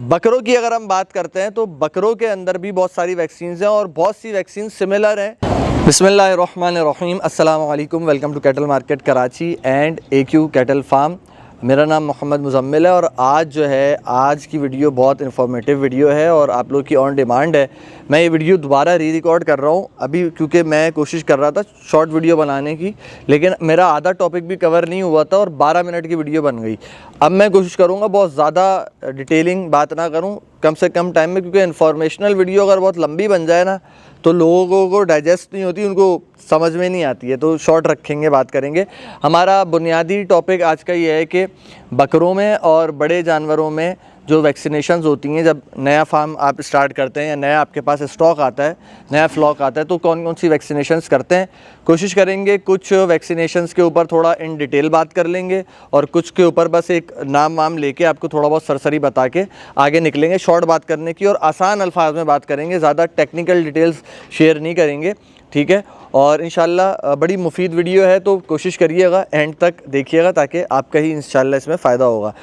बकरों की अगर हम बात करते हैं तो बकरों के अंदर भी बहुत सारी वैक्सीन हैं और बहुत सी वैक्सीन सिमिलर हैं। बिस्मिल्लाहिर्रहमानिर्रहीम, अस्सलाम वालेकुम, welcome to cattle market Karachi and AQ cattle farm. मेरा नाम मोहम्मद मुज़म्मिल है और आज की वीडियो बहुत इन्फॉर्मेटिव वीडियो है और आप लोग की ऑन डिमांड है। मैं ये वीडियो दोबारा रिकॉर्ड कर रहा हूँ अभी, क्योंकि मैं कोशिश कर रहा था शॉर्ट वीडियो बनाने की, लेकिन मेरा आधा टॉपिक भी कवर नहीं हुआ था और 12 मिनट की वीडियो बन गई। अब मैं कोशिश करूँगा बहुत ज़्यादा डिटेलिंग बात ना करूँ, कम से कम टाइम में, क्योंकि इन्फॉर्मेशनल वीडियो अगर बहुत लंबी बन जाए ना तो लोगों को डाइजेस्ट नहीं होती, उनको समझ में नहीं आती है, तो शॉर्ट रखेंगे, बात करेंगे। हमारा बुनियादी टॉपिक आज का ये है कि बकरों में और बड़े जानवरों में जो वैक्सीनेशंस होती हैं, जब नया फार्म आप स्टार्ट करते हैं या नया आपके पास स्टॉक आता है, नया फ्लॉक आता है, तो कौन कौन सी वैक्सीनेशंस करते हैं। कोशिश करेंगे कुछ वैक्सीनेशंस के ऊपर थोड़ा इन डिटेल बात कर लेंगे और कुछ के ऊपर बस एक नाम वाम लेके आपको थोड़ा बहुत सरसरी बता के आगे निकलेंगे। शॉर्ट बात करने की और आसान अल्फाज में बात करेंगे, ज़्यादा टेक्निकल डिटेल्स शेयर नहीं करेंगे, ठीक है। और इंशाल्लाह बड़ी मुफीद वीडियो है, तो कोशिश करिएगा एंड तक देखिएगा ताकि आपका ही इंशाल्लाह इसमें फ़ायदा होगा।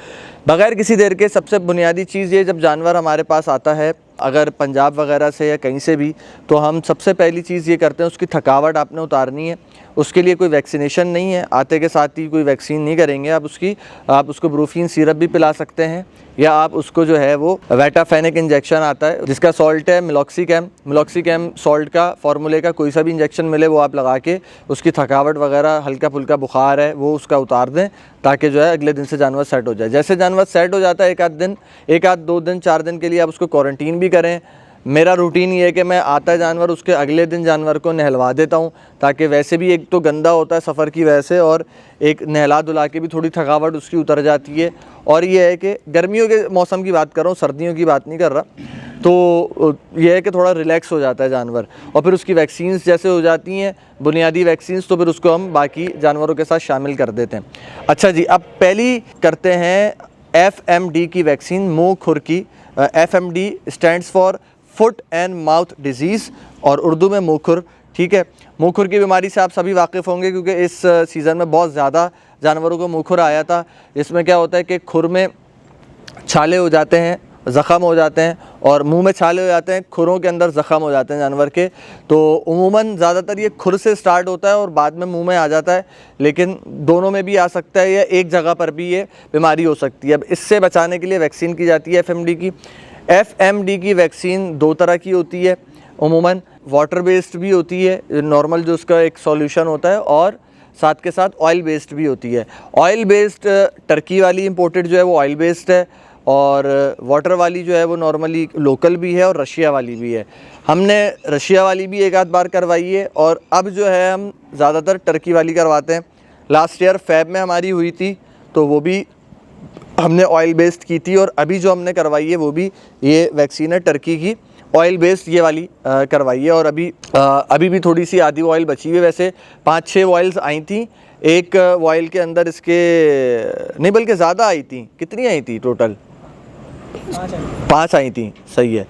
बगैर किसी देर के सबसे बुनियादी चीज़ ये, जब जानवर हमारे पास आता है अगर पंजाब वगैरह से या कहीं से भी, तो हम सबसे पहली चीज़ ये करते हैं, उसकी थकावट आपने उतारनी है। उसके लिए कोई वैक्सीनेशन नहीं है, आते के साथ ही कोई वैक्सीन नहीं करेंगे आप उसको ब्रूफीन सिरप भी पिला सकते हैं, या आप उसको जो है वो वेटाफेनिक इंजेक्शन आता है जिसका सॉल्ट है मिलॉक्सीकैम सॉल्ट का फार्मूले का कोई सा भी इंजेक्शन मिले वो आप लगा के उसकी थकावट वगैरह, हल्का फुल्का बुखार है वो उसका उतार दें, ताकि जो है अगले दिन से जानवर सेट हो जाए। जैसे जानवर सेट हो जाता है एक आध 2 दिन 4 दिन के लिए आप उसको क्वारंटीन भी करें। मेरा रूटीन ये है कि मैं आता है जानवर, उसके अगले दिन जानवर को नहलवा देता हूँ, ताकि वैसे भी एक तो गंदा होता है सफ़र की वजह से, और एक नहला धुला के भी थोड़ी थकावट उसकी उतर जाती है। और ये है कि गर्मियों के मौसम की बात कर रहा हूँ, सर्दियों की बात नहीं कर रहा, तो यह है कि थोड़ा रिलैक्स हो जाता है जानवर। और फिर उसकी वैक्सीन्स जैसे हो जाती हैं बुनियादी वैक्सीन्स, तो फिर उसको हम बाकी जानवरों के साथ शामिल कर देते हैं। अच्छा जी, अब पहली करते हैं FMD की वैक्सीन, मुँह खुर की। FMD stands for foot and mouth disease और उर्दू में मुँहखुर, ठीक है। मुँहखुर की बीमारी से आप सभी वाकिफ़ होंगे, क्योंकि इस सीज़न में बहुत ज़्यादा जानवरों को मुँहखुर आया था। इसमें क्या होता है कि खुर में छाले हो जाते हैं, ज़ख़म हो जाते हैं, और मुंह में छाले हो जाते हैं, खुरों के अंदर ज़ख़म हो जाते हैं जानवर के। तो उमूमन ज़्यादातर ये खुर से स्टार्ट होता है और बाद में मुंह में आ जाता है, लेकिन दोनों में भी आ सकता है या एक जगह पर भी ये बीमारी हो सकती है। अब इससे बचाने के लिए वैक्सीन की जाती है FMD की वैक्सीन 2 तरह की होती है। उमूमन वाटर बेस्ड भी होती है, नॉर्मल जो उसका एक सॉल्यूशन होता है, और साथ के साथ ऑयल बेस्ड भी होती है। ऑयल बेस्ड टर्की वाली इंपोर्टेड जो है वो ऑयल बेस्ड है, और वाटर वाली जो है वो नॉर्मली लोकल भी है और रशिया वाली भी है। हमने रशिया वाली भी एक आध बार करवाई है, और अब जो है हम ज़्यादातर टर्की वाली करवाते हैं। लास्ट ईयर फ़ेब में हमारी हुई थी, तो वो भी हमने ऑयल बेस्ड की थी, और अभी जो हमने करवाई है वो भी ये वैक्सीन है टर्की की, ऑयल बेस्ड ये वाली करवाई है। और अभी भी थोड़ी सी आधी ऑयल बची हुई है। वैसे 5-6 ऑयल्स आई थी, एक ऑयल के अंदर इसके नहीं बल्कि ज़्यादा आई थी। कितनी आई थी टोटल? 5 आई थी, सही है।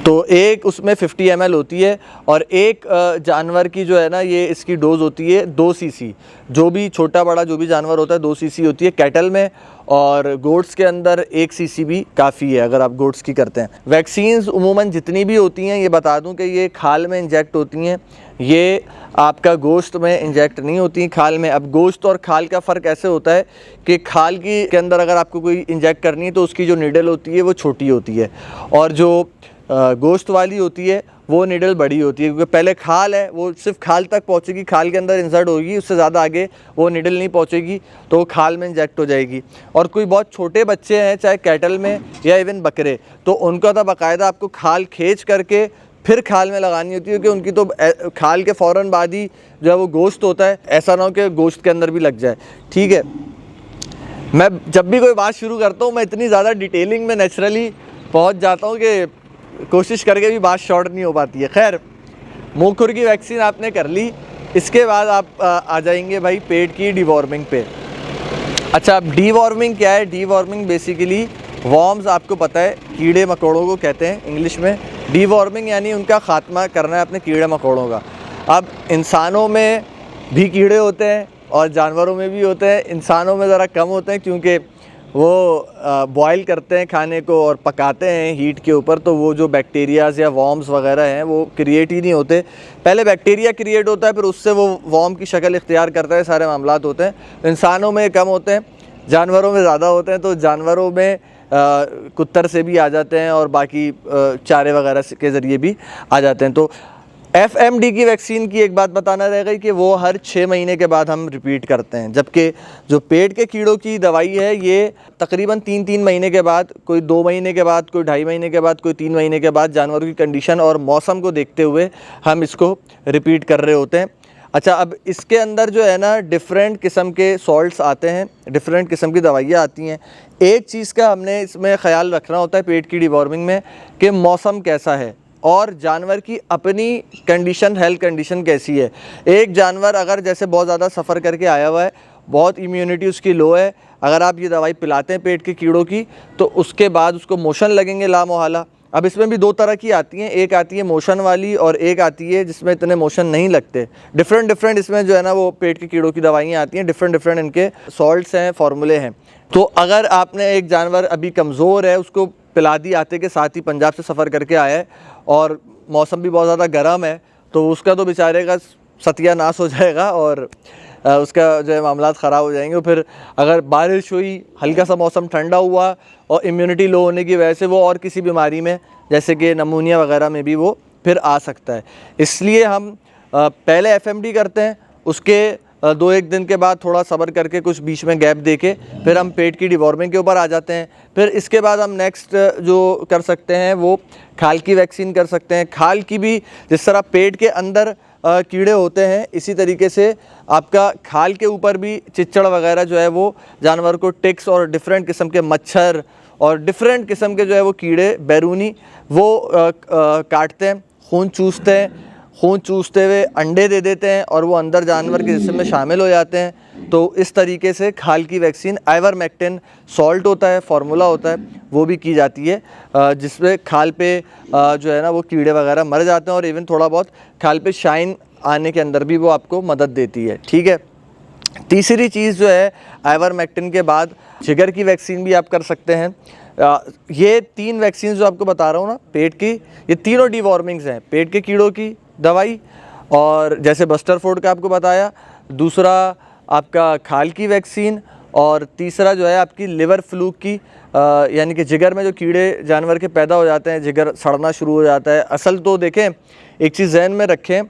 तो एक उसमें 50 ml होती है, और एक जानवर की जो है ना, ये इसकी डोज़ होती है 2 cc। जो भी छोटा बड़ा जो भी जानवर होता है 2 cc होती है कैटल में, और गोट्स के अंदर 1 cc भी काफ़ी है अगर आप गोट्स की करते हैं। वैक्सीन्स उमूमन जितनी भी होती हैं, ये बता दूं कि ये खाल में इंजेक्ट होती हैं, ये आपका गोश्त में इंजेक्ट नहीं होती खाल में। अब गोश्त और खाल का फ़र्क ऐसे होता है कि खाल के अंदर अगर आपको कोई इंजेक्ट करनी है तो उसकी जो नीडल होती है वो छोटी होती है, और जो गोश्त वाली होती है वो नीडल बड़ी होती है, क्योंकि पहले खाल है वो सिर्फ खाल तक पहुंचेगी, खाल के अंदर इंसर्ट होगी, उससे ज़्यादा आगे वो नीडल नहीं पहुंचेगी, तो खाल में इंजेक्ट हो जाएगी। और कोई बहुत छोटे बच्चे हैं चाहे कैटल में या इवन बकरे, तो उनका तो बाकायदा आपको खाल खींच करके फिर खाल में लगानी होती है, क्योंकि उनकी तो खाल के फ़ौरन बाद ही जो है वो गोश्त होता है, ऐसा ना हो कि गोश्त के अंदर भी लग जाए, ठीक है। मैं जब भी कोई बात शुरू करता हूँ मैं इतनी ज़्यादा डिटेलिंग में नेचुरली पहुँच जाता हूँ कि कोशिश करके भी बात शॉर्ट नहीं हो पाती है। खैर, मुँह खुर की वैक्सीन आपने कर ली, इसके बाद आप आ जाएंगे भाई पेट की डिवॉर्मिंग पे। अच्छा, अब डिवॉर्मिंग क्या है? डिवॉर्मिंग बेसिकली वॉर्म्स, आपको पता है कीड़े मकोड़ों को कहते हैं इंग्लिश में। डिवॉर्मिंग यानी उनका ख़ात्मा करना है अपने कीड़े मकोड़ों का। अब इंसानों में भी कीड़े होते हैं और जानवरों में भी होते हैं, इंसानों में ज़रा कम होते हैं क्योंकि वो बॉयल करते हैं खाने को और पकाते हैं हीट के ऊपर, तो वो जो बैक्टीरियाज़ या वॉर्म्स वगैरह हैं वो क्रिएट ही नहीं होते। पहले बैक्टीरिया क्रिएट होता है, फिर उससे वो वॉर्म की शक्ल इख्तियार करता है, सारे मामलात होते हैं। इंसानों में कम होते हैं, जानवरों में ज़्यादा होते हैं। तो जानवरों में कुत्तर से भी आ जाते हैं और बाकी चारे वगैरह के ज़रिए भी आ जाते हैं। तो FMD की वैक्सीन की एक बात बताना रहेगा कि वो हर 6 महीने के बाद हम रिपीट करते हैं, जबकि जो पेट के कीड़ों की दवाई है ये तकरीबन 3-3 महीने के बाद, कोई 2 महीने के बाद, कोई 2.5 महीने के बाद, कोई 3 महीने के बाद, जानवरों की कंडीशन और मौसम को देखते हुए हम इसको रिपीट कर रहे होते हैं। अच्छा, अब इसके अंदर जो है ना डिफरेंट किस्म के सॉल्ट्स आते हैं, डिफरेंट किस्म की दवाइयाँ आती हैं। एक चीज़ का हमने इसमें ख्याल रखना होता है पेट की डिवॉर्मिंग में कि मौसम कैसा है और जानवर की अपनी कंडीशन, हेल्थ कंडीशन कैसी है। एक जानवर अगर जैसे बहुत ज़्यादा सफ़र करके आया हुआ है, बहुत इम्यूनिटी उसकी लो है, अगर आप ये दवाई पिलाते हैं पेट के कीड़ों की तो उसके बाद उसको मोशन लगेंगे लामोहला। अब इसमें भी 2 तरह की आती हैं, एक आती है मोशन वाली और एक आती है जिसमें इतने मोशन नहीं लगते। डिफरेंट इसमें जो है ना वो पेट के कीड़ों की दवाइयाँ आती हैं, डिफरेंट इनके सॉल्ट्स हैं, फार्मूले हैं। तो अगर आपने एक जानवर अभी कमज़ोर है, उसको पिला दी आते के साथ ही, पंजाब से सफ़र करके आया है और मौसम भी बहुत ज़्यादा गर्म है, तो उसका तो बेचारे का सत्यानाश हो जाएगा और उसका जो है मामलात ख़राब हो जाएंगे। फिर अगर बारिश हुई, हल्का सा मौसम ठंडा हुआ और इम्यूनिटी लो होने की वजह से वो और किसी बीमारी में जैसे कि नमूनिया वगैरह में भी वो फिर आ सकता है। इसलिए हम पहले FMD करते हैं, उसके 2-1 दिन के बाद थोड़ा सब्र करके कुछ बीच में गैप देके फिर हम पेट की डिवॉर्मिंग के ऊपर आ जाते हैं। फिर इसके बाद हम नेक्स्ट जो कर सकते हैं वो खाल की वैक्सीन कर सकते हैं। खाल की भी जिस तरह पेट के अंदर कीड़े होते हैं, इसी तरीके से आपका खाल के ऊपर भी चिच्चड़ वगैरह जो है वो जानवर को टिक्स और डिफरेंट किस्म के मच्छर और डिफरेंट किस्म के जो है वो कीड़े बैरूनी वो काटते हैं, खून चूसते हैं, खून चूसते हुए अंडे दे देते हैं और वो अंदर जानवर के जिस्म में शामिल हो जाते हैं। तो इस तरीके से खाल की वैक्सीन आइवरमेक्टिन सॉल्ट होता है, फार्मूला होता है, वो भी की जाती है, जिसमें खाल पे जो है ना वो कीड़े वगैरह मर जाते हैं और इवन थोड़ा बहुत खाल पे शाइन आने के अंदर भी वो आपको मदद देती है। ठीक है। तीसरी चीज़ जो है आइवरमेक्टिन के बाद जिगर की वैक्सीन भी आप कर सकते हैं। ये 3 वैक्सीन जो आपको बता रहा हूँ ना पेट की, ये तीनों डिवॉर्मिंग्स हैं, पेट के कीड़ों की दवाई और जैसे बस्टर फोर्ड का आपको बताया, दूसरा आपका खाल की वैक्सीन और तीसरा जो है आपकी लिवर फ्लूक की, यानी कि जिगर में जो कीड़े जानवर के पैदा हो जाते हैं, जिगर सड़ना शुरू हो जाता है। असल तो देखें, एक चीज़ जहन में रखें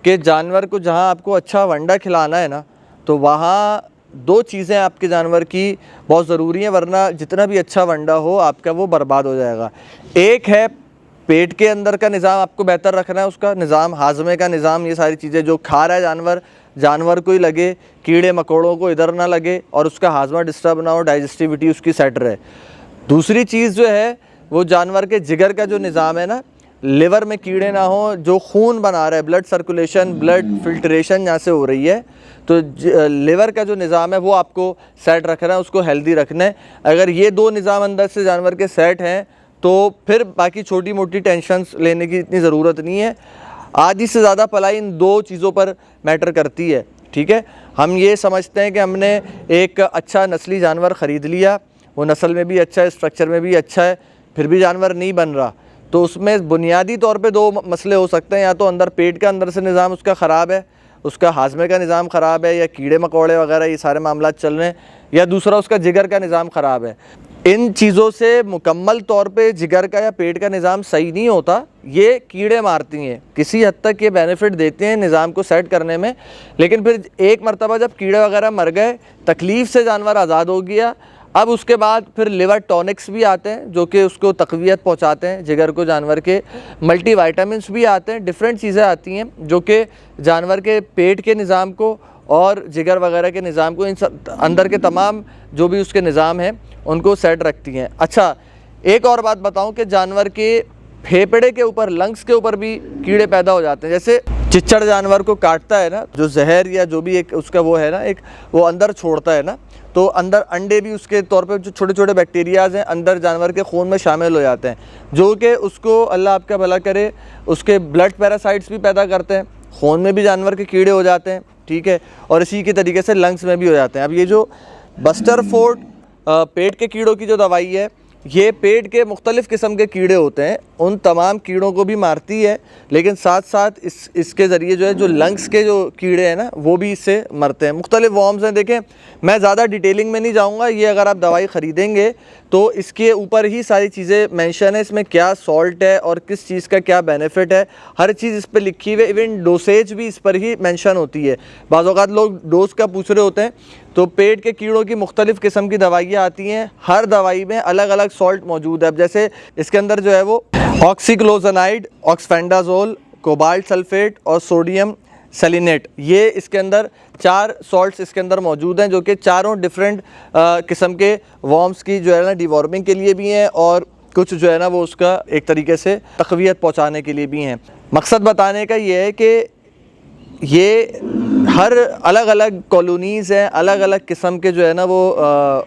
कि जानवर को जहाँ आपको अच्छा वंडा खिलाना है ना, तो वहाँ 2 चीज़ें आपके जानवर की बहुत ज़रूरी हैं, वरना जितना भी अच्छा वंडा हो आपका वो बर्बाद हो जाएगा। एक है पेट के अंदर का निज़ाम आपको बेहतर रखना है, उसका निज़ाम, हाजमे का निज़ाम, ये सारी चीज़ें जो खा रहा है जानवर को ही लगे, कीड़े मकोड़ों को इधर ना लगे और उसका हाजमा डिस्टर्ब ना हो, डाइजेस्टिविटी उसकी सेट रहे। दूसरी चीज़ जो है वो जानवर के जिगर का जो निज़ाम है ना, लिवर में कीड़े ना हो, जो खून बना रहा है, ब्लड सर्कुलेशन, ब्लड फिल्ट्रेशन यहाँ से हो रही है, तो लिवर का जो निज़ाम है वो आपको सेट रखना है, उसको हेल्दी रखना है। अगर ये 2 निज़ाम अंदर से जानवर के सेट हैं तो फिर बाकी छोटी मोटी टेंशन्स लेने की इतनी ज़रूरत नहीं है। आधी से ज़्यादा पलाई इन 2 चीज़ों पर मैटर करती है। ठीक है, हम ये समझते हैं कि हमने एक अच्छा नस्ली जानवर ख़रीद लिया, वो नस्ल में भी अच्छा है, स्ट्रक्चर में भी अच्छा है, फिर भी जानवर नहीं बन रहा, तो उसमें बुनियादी तौर पे 2 मसले हो सकते हैं। या तो अंदर पेट का अंदर से निज़ाम उसका ख़राब है, उसका हाजमे का निज़ाम ख़राब है, या कीड़े मकोड़े वगैरह ये सारे मामलात चल रहे हैं, या दूसरा उसका जिगर का निज़ाम ख़राब है। इन चीज़ों से मुकम्मल तौर पे जिगर का या पेट का निज़ाम सही नहीं होता, ये कीड़े मारती हैं। किसी हद तक ये बेनिफिट देते हैं निज़ाम को सेट करने में, लेकिन फिर एक मरतबा जब कीड़े वगैरह मर गए, तकलीफ़ से जानवर आज़ाद हो गया, अब उसके बाद फिर लिवर टॉनिक्स भी आते हैं जो कि उसको तक़वियत पहुंचाते हैं जिगर को, जानवर के मल्टी वाइटामिन्स भी आते हैं, डिफरेंट चीज़ें आती हैं जो कि जानवर के पेट के निज़ाम को और जिगर वगैरह के निज़ाम को, इन अंदर के तमाम जो भी उसके निज़ाम हैं उनको सेट रखती हैं। अच्छा, एक और बात बताऊं कि जानवर के फेफड़े के ऊपर, लंग्स के ऊपर भी कीड़े पैदा हो जाते हैं। जैसे चिच्चड़ जानवर को काटता है ना, जो जहर या जो भी एक उसका वो है ना, एक वो अंदर छोड़ता है ना, तो अंदर अंडे भी उसके तौर पे जो छोटे छोटे बैक्टीरियाज़ हैं अंदर जानवर के खून में शामिल हो जाते हैं, जो कि उसको अल्लाह आपका भला करे उसके ब्लड पैरासाइट्स भी पैदा करते हैं, खून में भी जानवर के कीड़े हो जाते हैं। ठीक है, और इसी के तरीके से लंग्स में भी हो जाते हैं। अब ये जो बस्टर फोर्ड पेट के कीड़ों की जो दवाई है, ये पेट के मुख्तलिफ़ किस्म के कीड़े होते हैं, उन तमाम कीड़ों को भी मारती है, लेकिन साथ साथ इसके ज़रिए जो है जो लंग्स के जो कीड़े हैं ना वो भी इससे मरते हैं। मुख्तलिफ़ वॉर्म्स हैं। देखें, मैं ज़्यादा डिटेलिंग में नहीं जाऊँगा, ये अगर आप दवाई ख़रीदेंगे तो इसके ऊपर ही सारी चीज़ें मेंशन है, इसमें क्या सॉल्ट है और किस चीज़ का क्या बेनिफिट है, हर चीज़ इस पर लिखी हुई है। इवन डोसेज भी इस पर ही मेंशन होती है। बाज़ औक़ात लोग डोज का पूछ रहे होते हैं, तो पेट के कीड़ों की मुख्तलिफ़ किस्म की दवाइयाँ आती हैं, हर दवाई में अलग अलग सॉल्ट मौजूद है। अब जैसे इसके अंदर जो है वो ऑक्सीक्लोजनाइड, ऑक्सफेंडाजोल, कोबाल्ट सल्फेट और सोडियम सेलिनेट, ये इसके अंदर 4 सॉल्ट्स इसके अंदर मौजूद हैं, जो कि चारों डिफरेंट किस्म के वॉर्म्स की जो है ना डिवॉर्मिंग के लिए भी हैं और कुछ जो है ना वो उसका एक तरीके से तक़वियत पहुँचाने के लिए भी हैं। मकसद बताने का ये है कि ये हर अलग अलग कॉलोनीज़ हैं, अलग अलग किस्म के जो है ना वो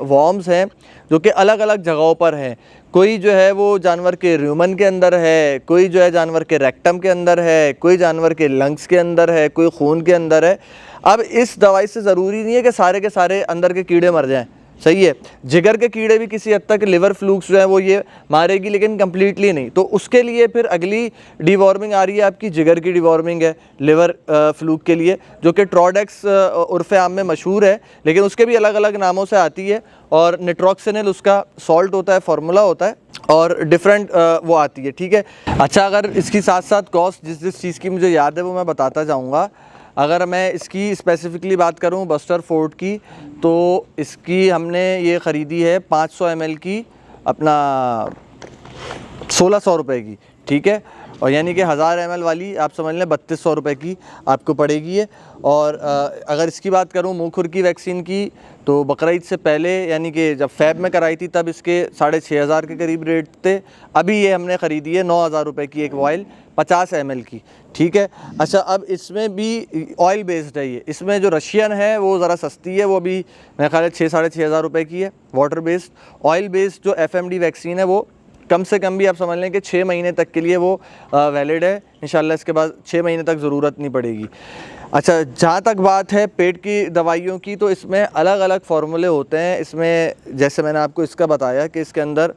वॉर्म्स हैं, जो कि अलग अलग जगहों पर हैं। कोई जो है वो जानवर के रूमन के अंदर है, कोई जो है जानवर के रेक्टम के अंदर है, कोई जानवर के लंग्स के अंदर है, कोई खून के अंदर है। अब इस दवाई से ज़रूरी नहीं है कि सारे के सारे अंदर के कीड़े मर जाएं, सही है। जिगर के कीड़े भी किसी हद तक, लिवर फ्लूक्स जो है वो ये मारेगी, लेकिन कम्प्लीटली नहीं। तो उसके लिए फिर अगली डिवॉर्मिंग आ रही है आपकी, जिगर की डिवॉर्मिंग है लिवर फ्लूक के लिए, जो कि ट्रोडेक्स उर्फ़े आम में मशहूर है, लेकिन उसके भी अलग अलग नामों से आती है। और निट्रोक्सिनिल उसका सॉल्ट होता है, फार्मूला होता है, और डिफरेंट वो आती है, ठीक है। अच्छा, अगर इसकी साथ साथ कॉस्ट जिस चीज़ की मुझे याद है वो मैं बताता जाऊँगा। अगर मैं इसकी स्पेसिफ़िकली बात करूँ बस्टर फोर्ट की, तो इसकी हमने ये ख़रीदी है 500 ml की, अपना 1600 रुपये की, ठीक है। और यानी कि 1000 ml वाली आप समझ लें 3200 रुपये की आपको पड़ेगी है। और अगर इसकी बात करूँ मुँह खुर की वैक्सीन की, तो बकरीद से पहले यानी कि जब फ़ैब में कराई थी तब इसके 6500 के करीब रेट थे। अभी ये हमने ख़रीदी है 9000 रुपये की एक वाइल 50 ml की, ठीक है। अच्छा, अब इसमें भी ऑयल बेस्ड है ये, इसमें जो रशियन है वो ज़रा सस्ती है, वो भी मेरे ख्याल है 6-6500 रुपये की है वाटर बेस्ड। ऑयल बेस्ड जो FMD वैक्सीन है वो कम से कम भी आप समझ लें कि 6 महीने तक के लिए वो वैलिड है इंशाल्लाह। इसके बाद 6 महीने तक ज़रूरत नहीं पड़ेगी। अच्छा, जहाँ तक बात है पेट की दवाइयों की, तो इसमें अलग अलग फार्मूले होते हैं। इसमें जैसे मैंने आपको इसका बताया कि इसके अंदर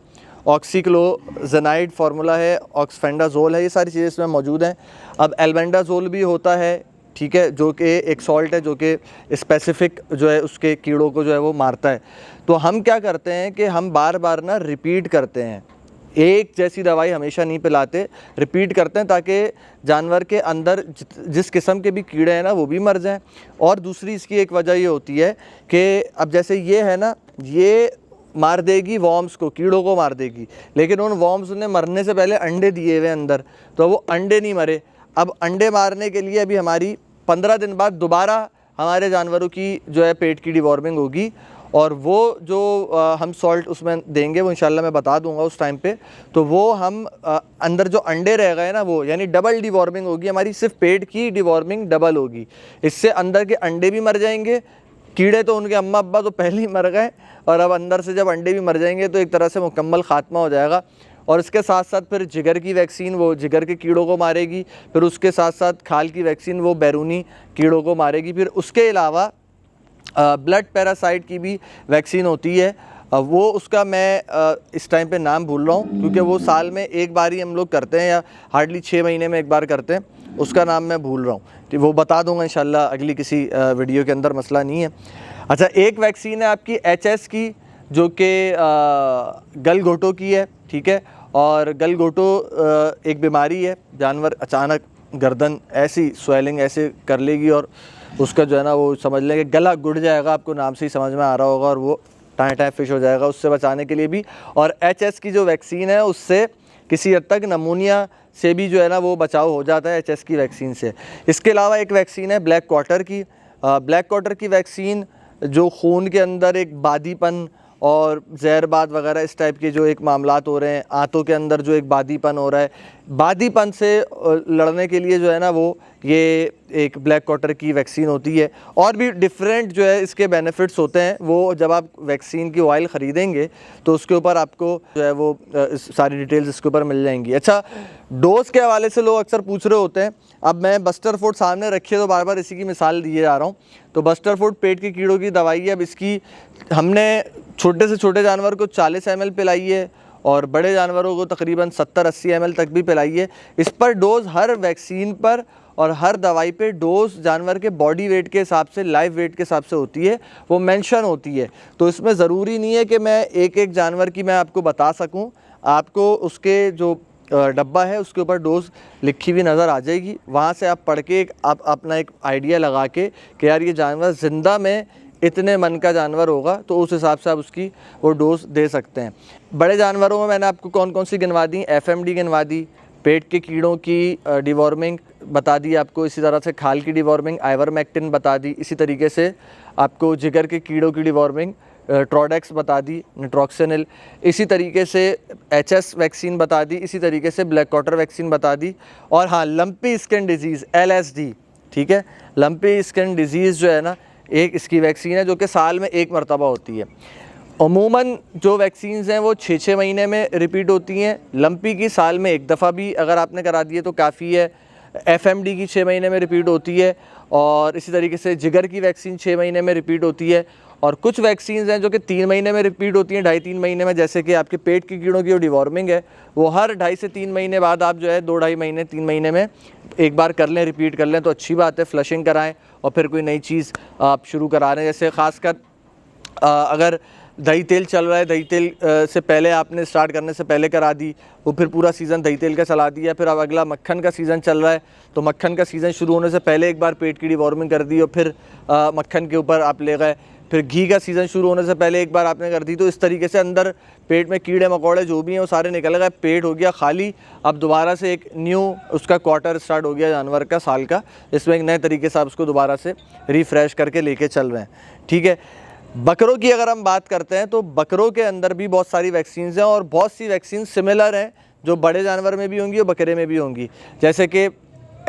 ऑक्सीक्लोजनाइड फार्मूला है, ऑक्सफेंडाजोल है, ये सारी चीज़ें इसमें मौजूद हैं। अब एल्बेंडाजोल भी होता है, ठीक है, जो कि एक सॉल्ट है जो कि स्पेसिफ़िक जो है उसके कीड़ों को जो है वो मारता है। तो हम क्या करते हैं कि हम बार बार ना रिपीट करते हैं, एक जैसी दवाई हमेशा नहीं पिलाते, रिपीट करते हैं ताकि जानवर के अंदर जिस किस्म के भी कीड़े हैं ना वो भी मर जाएं। और दूसरी इसकी एक वजह ये होती है कि अब जैसे ये है ना, ये मार देगी वॉर्म्स को, कीड़ों को मार देगी, लेकिन उन वॉर्म्स ने मरने से पहले अंडे दिए हुए अंदर, तो वो अंडे नहीं मरे। अब अंडे मारने के लिए अभी हमारी 15 दिन बाद दोबारा हमारे जानवरों की जो है पेट की डिवॉर्मिंग होगी, और वो जो हम सॉल्ट उसमें देंगे वो इंशाल्लाह मैं बता दूंगा उस टाइम पे। तो वो हम अंदर जो अंडे रह गए ना वो, यानी डबल डिवॉर्मिंग होगी हमारी, सिर्फ पेट की डिवॉर्मिंग डबल होगी। इससे अंदर के अंडे भी मर जाएंगे, कीड़े तो उनके अम्मा अब्बा तो पहले ही मर गए, और अब अंदर से जब अंडे भी मर जाएंगे तो एक तरह से मुकम्मल ख़ात्मा हो जाएगा। और इसके साथ साथ फिर जिगर की वैक्सीन वो जिगर के कीड़ों को मारेगी, फिर उसके साथ साथ खाल की वैक्सीन वो बैरूनी कीड़ों को मारेगी। फिर उसके अलावा ब्लड पैरासाइट की भी वैक्सीन होती है, वो उसका मैं इस टाइम पे नाम भूल रहा हूँ, क्योंकि वो साल में एक बार ही हम लोग करते हैं, या हार्डली 6 महीने में एक बार करते हैं, उसका नाम मैं भूल रहा हूँ, तो वो बता दूंगा इंशाल्लाह अगली किसी वीडियो के अंदर, मसला नहीं है। अच्छा, एक वैक्सीन है आपकी HS की, जो कि गलघोटू की है, ठीक है। और गलघोटू एक बीमारी है, जानवर अचानक गर्दन ऐसी स्वेलिंग ऐसे कर लेगी और उसका जो है ना वो समझ लें कि गला गुड़ जाएगा, आपको नाम से ही समझ में आ रहा होगा, और वो टाइम फिश हो जाएगा। उससे बचाने के लिए भी, और HS की जो वैक्सीन है उससे किसी हद तक नमूनिया से भी जो है ना वो बचाव हो जाता है HS की वैक्सीन से। इसके अलावा एक वैक्सीन है ब्लैक क्वार्टर की। ब्लैक क्वार्टर की वैक्सीन जो खून के अंदर एक बादीपन और जहरबाद वगैरह इस टाइप के जो एक मामलात हो रहे हैं, आंतों के अंदर जो एक बादीपन हो रहा है, बादीपन से लड़ने के लिए जो है ना वो ये एक ब्लैक क्वार्टर की वैक्सीन होती है। और भी डिफरेंट जो है इसके बेनिफिट्स होते हैं, वो जब आप वैक्सीन की ऑयल ख़रीदेंगे तो उसके ऊपर आपको जो है वो सारी डिटेल्स इसके ऊपर मिल जाएंगी। अच्छा, डोज़ के हवाले से लोग अक्सर पूछ रहे होते हैं। अब मैं बस्टरफोर्ड सामने रखिए तो बार बार इसी की मिसाल दिए जा रहा हूँ। तो बस्टरफोर्ड पेट के कीड़ों की दवाई है। अब इसकी हमने छोटे से छोटे जानवर को 40 ml पिलाई है और बड़े जानवरों को तकरीबन 70-80 ml तक भी पिलाई है। इस पर डोज़ हर वैक्सीन पर और हर दवाई पे डोज़ जानवर के बॉडी वेट के हिसाब से, लाइव वेट के हिसाब से होती है, वो मेंशन होती है। तो इसमें ज़रूरी नहीं है कि मैं एक एक जानवर की मैं आपको बता सकूं। आपको उसके जो डब्बा है उसके ऊपर डोज़ लिखी हुई नज़र आ जाएगी। वहाँ से आप पढ़ के आप अपना एक आइडिया लगा के कि यार ये जानवर ज़िंदा में इतने मन का जानवर होगा, तो उस हिसाब से आप उसकी वो डोज़ दे सकते हैं। बड़े जानवरों में मैंने आपको कौन कौन सी गिनवा दी, FMD गिनवा दी, पेट के कीड़ों की डिवॉर्मिंग बता दी आपको, इसी तरह से खाल की डिवॉर्मिंग आइवरमेक्टिन बता दी, इसी तरीके से आपको जिगर के कीड़ों की डिवॉर्मिंग ट्रोडेक्स बता दी, निट्रोक्सिनिल, इसी तरीके से HS वैक्सीन बता दी, इसी तरीके से ब्लैक क्वार्टर वैक्सीन बता दी। और हाँ, लंपी स्किन डिजीज़ LSD, ठीक है, लंपी स्किन डिजीज़ जो है ना, एक इसकी वैक्सीन है जो कि साल में एक मरतबा होती है। अमूमन जो वैक्सीन्स हैं वो 6-6 महीने में रिपीट होती हैं। लंपी की साल में एक दफ़ा भी अगर आपने करा दी है तो काफ़ी है। FMD की 6 महीने में रिपीट होती है और इसी तरीके से जिगर की वैक्सीन 6 महीने में रिपीट होती है। और कुछ वैक्सीन्स हैं जो कि 3 महीने में रिपीट होती हैं, 2.5-3 महीने में, जैसे कि आपके पेट के कीड़ों की जो डिवॉर्मिंग है वो हर 2.5 से 3 महीने बाद आप जो है 2-2.5 महीने 3 महीने में एक बार कर लें, रिपीट कर लें तो अच्छी बात है। फ्लशिंग कराएं और फिर कोई नई चीज़ आप शुरू करा रहे हैं, जैसे ख़ासकर अगर दही तेल चल रहा है, दही तेल से पहले आपने स्टार्ट करने से पहले करा दी, वो फिर पूरा सीज़न दही तेल का चला दिया। फिर अब अगला मक्खन का सीज़न चल रहा है तो मक्खन का सीज़न शुरू होने से पहले एक बार पेट की डिवॉर्मिंग कर दी और फिर मक्खन के ऊपर आप ले गए। फिर घी का सीज़न शुरू होने से पहले एक बार आपने कर दी। तो इस तरीके से अंदर पेट में कीड़े मकोड़े जो भी हैं वो सारे निकल गए, पेट हो गया खाली। अब दोबारा से एक न्यू उसका क्वार्टर स्टार्ट हो गया जानवर का, साल का। इसमें एक नए तरीके से आप उसको दोबारा से रिफ़्रेश करके लेके चल रहे हैं, ठीक है। बकरों की अगर हम बात करते हैं तो बकरों के अंदर भी बहुत सारी वैक्सीन्स हैं और बहुत सी वैक्सीन सिमिलर हैं, जो बड़े जानवर में भी होंगी और बकरे में भी होंगी। जैसे कि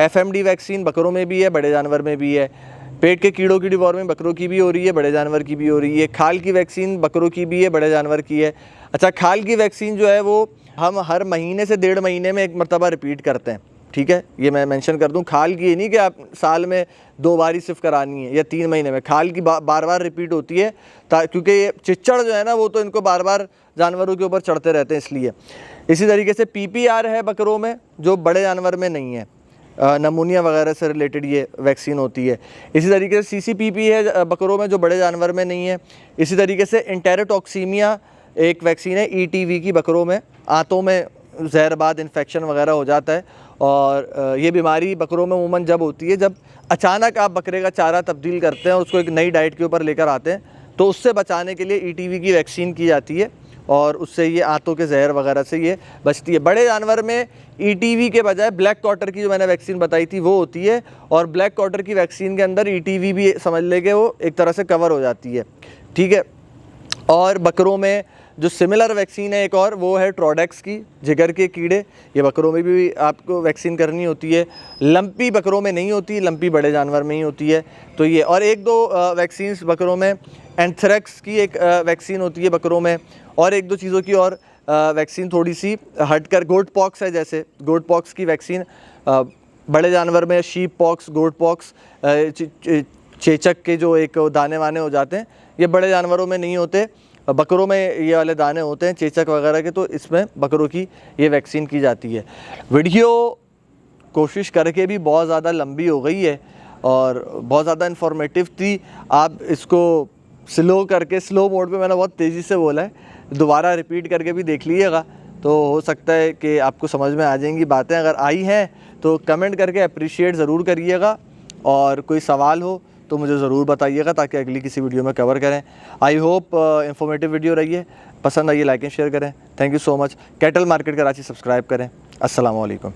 FMD वैक्सीन बकरों में भी है, बड़े जानवर में भी है। पेट के कीड़ों की डिवॉर्मिंग बकरों की भी हो रही है, बड़े जानवर की भी हो रही है। खाल की वैक्सीन बकरों की भी है, बड़े जानवर की है। अच्छा, खाल की वैक्सीन जो है वो हम हर महीने से 1.5 महीने में एक मरतबा रिपीट करते हैं, ठीक है। ये मैं मेंशन कर दूं, खाल की ये नहीं कि आप साल में 2 बार ही सिर्फ करानी है या 3 महीने में। खाल की बार बार रिपीट होती है क्योंकि ये चिच्चड़ जो है ना वो तो इनको बार बार जानवरों के ऊपर चढ़ते रहते हैं, इसलिए। इसी तरीके से PPR है बकरों में, जो बड़े जानवर में नहीं है, नमूनिया वगैरह से रिलेटेड ये वैक्सीन होती है। इसी तरीके से CCPP है बकरों में, जो बड़े जानवर में नहीं है। इसी तरीके से एंटेरोटॉक्सीमिया एक वैक्सीन है ETV की बकरों में, आंतों में जहरबाद इन्फेक्शन वगैरह हो जाता है। और ये बीमारी बकरों में उमूमन जब होती है जब अचानक आप बकरे का चारा तब्दील करते हैं और उसको एक नई डाइट के ऊपर लेकर आते हैं, तो उससे बचाने के लिए ETV की वैक्सीन की जाती है और उससे ये आंतों के जहर वगैरह से ये बचती है। बड़े जानवर में ETV के बजाय ब्लैक क्वार्टर की जो मैंने वैक्सीन बताई थी वो होती है, और ब्लैक क्वार्टर की वैक्सीन के अंदर ETV भी समझ लेके वो एक तरह से कवर हो जाती है, ठीक है। और बकरों में जो सिमिलर वैक्सीन है एक और, वो है ट्रोडेक्स की, जिगर के कीड़े। ये बकरों में भी आपको वैक्सीन करनी होती है। लंपी बकरों में नहीं होती, लंपी बड़े जानवर में ही होती है। तो ये और 1-2 वैक्सीन्स बकरों में, एंथ्रेक्स की एक वैक्सीन होती है बकरों में, और 1-2 चीज़ों की और वैक्सीन थोड़ी सी हटकर, गोट पॉक्स है, जैसे गोट पॉक्स की वैक्सीन बड़े जानवर में, शीप पॉक्स, गोट पॉक्स, चेचक के जो एक दाने वाने हो जाते हैं, ये बड़े जानवरों में नहीं होते, बकरों में ये वाले दाने होते हैं चेचक वगैरह के। तो इसमें बकरों की ये वैक्सीन की जाती है। वीडियो कोशिश करके भी बहुत ज़्यादा लंबी हो गई है और बहुत ज़्यादा इन्फॉर्मेटिव थी। आप इसको स्लो करके, स्लो मोड पे मैंने बहुत तेज़ी से बोला है, दोबारा रिपीट करके भी देख लीजिएगा, तो हो सकता है कि आपको समझ में आ जाएंगी बातें। अगर आई हैं तो कमेंट करके अप्रिशिएट ज़रूर करिएगा, और कोई सवाल हो तो मुझे ज़रूर बताइएगा ताकि अगली किसी वीडियो में कवर करें। आई होप इंफॉर्मेटिव वीडियो रही है, पसंद आई लाइक एंड शेयर करें। Thank you so much. Cattle market Karachi subscribe करें। अस्सलाम वालेकुम।